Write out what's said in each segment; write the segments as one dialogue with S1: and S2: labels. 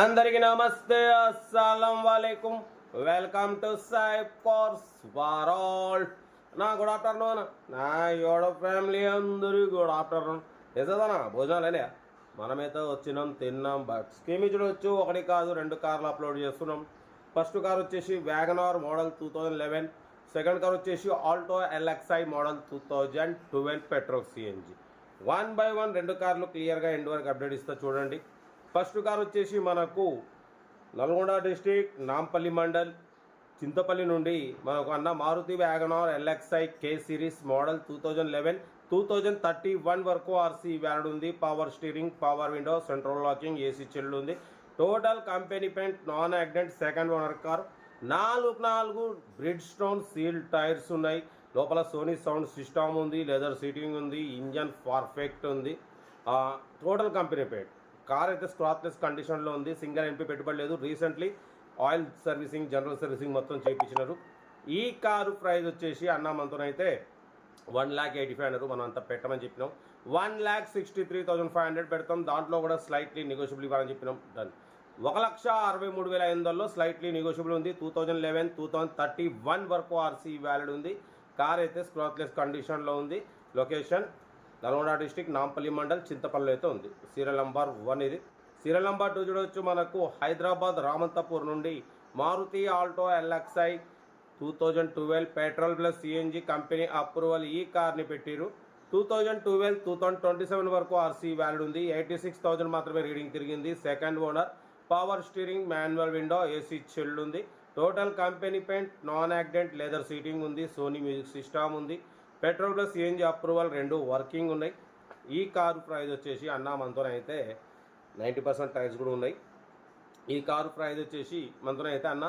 S1: అందరికీ నమస్తే, అస్సలం వాలేకుం. Welcome to Saib cars for all. నా గుడ్ ఆఫ్టర్నూన్. నా యోడ ఫ్యామిలీ అందరూ గుడ్ ఆఫ్టర్నూన్. వేసేదానా భోజనాలు మనమైతే వచ్చినాం, తిన్నాం. బట్ స్కీమ్ ఇచ్చుడు ఒకటి కాదు, 2 కార్లు అప్లోడ్ చేస్తున్నాం. ఫస్ట్ కార్ వచ్చేసి వ్యాగనార్ మోడల్ 2011, సెకండ్ కార్ వచ్చేసి Alto LXi model 2012 petrol CNG. 1 by 1 2 కార్లు క్లియర్గా ఎండ్ వరకు అప్డేట్ ఇస్తా చూడండి. ఫస్ట్ కార్ వచ్చేసి మనకు నల్గొండ డిస్ట్రిక్ట్ నాంపల్లి మండల్ చింతపల్లి నుండి మనకు అన్న Maruti WagonR LXI K series model 2011 2031 వరకు ఆర్సీ వ్యాలిడ్ ఉంది. Power steering, power window, central locking, AC chilled ఉంది. Total company paint, non accident, second owner car. 4 Bridgestone seal tyres ఉన్నాయి. లోపల సోనీ సౌండ్ సిస్టమ్ ఉంది, leather seating ఉంది, engine perfect ఉంది. Total company paint. Car అయితే scrapless కండిషన్లో ఉంది. Single ఎంపీ పెట్టుబడి లేదు. Recently oil servicing, general servicing మొత్తం చేయించినారు. ఈ కారు ప్రైస్ వచ్చేసి అన్న మనతోనైతే 1,85,000 అన్నారు. మనం అంతా పెట్టమని చెప్పినాం. 1,63,500 పెడతాం. దాంట్లో కూడా స్లైట్లీ నెగోషియబుల్ ఇవ్వాలని చెప్పినాం. డన్. 1,63,500 స్లైట్లీ నెగోషియబుల్ ఉంది. 2011 2031 వరకు ఆర్సీ వ్యాలిడ్ ఉంది. కార్ అయితే స్క్రాప్లెస్ కండిషన్లో ఉంది. లొకేషన్ నల్గొండ డిస్ట్రిక్ట్ నాంపల్లి మండల్ చింతపల్లి అయితే ఉంది. సీరియల్ నెంబర్ 1 ఇది. సీరియల్ నెంబర్ 2 చూడవచ్చు. మనకు హైదరాబాద్ రామంతపూర్ నుండి Maruti Alto LXI 2012 petrol plus CNG company approval ఈ కార్ని పెట్టిరు. 2012 2027 వరకు ఆర్సీ వ్యాలిడ్ ఉంది. 86,000 మాత్రమే రీడింగ్ తిరిగింది. Second owner, power steering, manual window, AC chilled ఉంది. Total company paint, non accident, leather seating ఉంది, సోనీ మ్యూజిక్ సిస్టమ్ ఉంది. Petrol plus CNG approval 2 working ఉన్నాయి. ఈ కారు ప్రైస్ వచ్చేసి అన్న మనతోనైతే 90% టైర్స్ కూడా ఉన్నాయి. ఈ కారు ప్రైస్ వచ్చేసి మనతోనైతే అన్న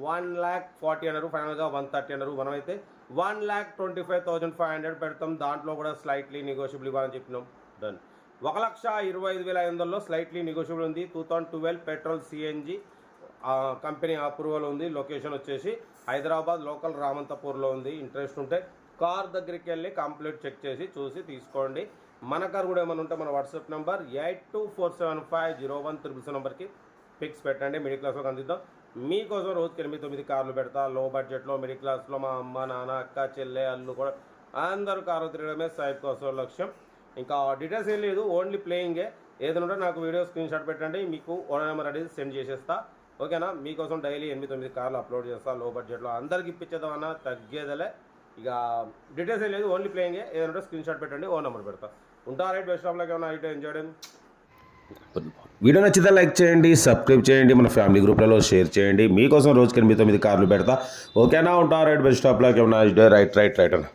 S1: 1,40,000 అన్నారు. ఫైనల్గా 130 అన్నారు. మనమైతే 1,25,500 పెడతాం. దాంట్లో కూడా స్లైట్లీ నెగోషియబుల్ ఇవ్వాలని చెప్పినాం. డన్. 1,25,500 స్లైట్లీ నెగోషియబుల్ ఉంది. 2012 పెట్రోల్ సిఎన్జి కంపెనీ అప్రూవల్ ఉంది. లొకేషన్ వచ్చేసి హైదరాబాద్ లోకల్ రామంతపూర్లో ఉంది. ఇంట్రెస్ట్ ఉంటే కార్ దగ్గరికి వెళ్ళి కంప్లీట్ చెక్ చేసి చూసి తీసుకోండి. మన కార్ కూడా ఏమైనా ఉంటే మన వాట్సాప్ నెంబర్ 82475013 నెంబర్కి పిక్స్ పెట్టండి. మిడిల్ క్లాస్లో అందిద్దాం. మీకోసం రోజుకి 8-9 కార్లు పెడతా. లో బడ్జెట్లో, మిడిల్ క్లాస్లో మా అమ్మ, నాన్న, అక్క, చెల్లె, అల్లు కూడా అందరూ కారు తిరగడమే సాయిబ్ కోసం లక్ష్యం. ఇంకా డీటెయిల్స్ ఏం లేదు, ఓన్లీ ప్లేయింగే. ఏదైనా ఉంటే నాకు వీడియో స్క్రీన్ షాట్ పెట్టండి, మీకు ఓనర్ నెంబర్ అనేది సెండ్ చేసేస్తా. ఓకేనా? మీకోసం డైలీ 8-9 కార్లు అప్లోడ్ చేస్తా. లో బడ్జెట్లో అందరికి ఇప్పించేద్దామన్నా, తగ్గేదలే. ఇక డీటెయిల్స్ ఏం లేదు, ఓన్లీ ప్లేయింగే. ఏదంటే స్క్రీన్ షాట్ పెట్టండి, ఓ నెంబర్ పెడతా. ఉంటా. రైట్. Best of luck. ఏమన్నా అయితే ఎంజాయ్ చేయడం. వీడియో నచ్చితే లైక్ చేయండి, సబ్స్క్రైబ్ చేయండి, మన ఫ్యామిలీ గ్రూప్లలో షేర్ చేయండి. మీకోసం రోజుకి 8-9 కార్లు పెడతా. ఓకేనా? ఉంటా. రైట్. Best of luck. ఏమన్నా రైట్ అన్న.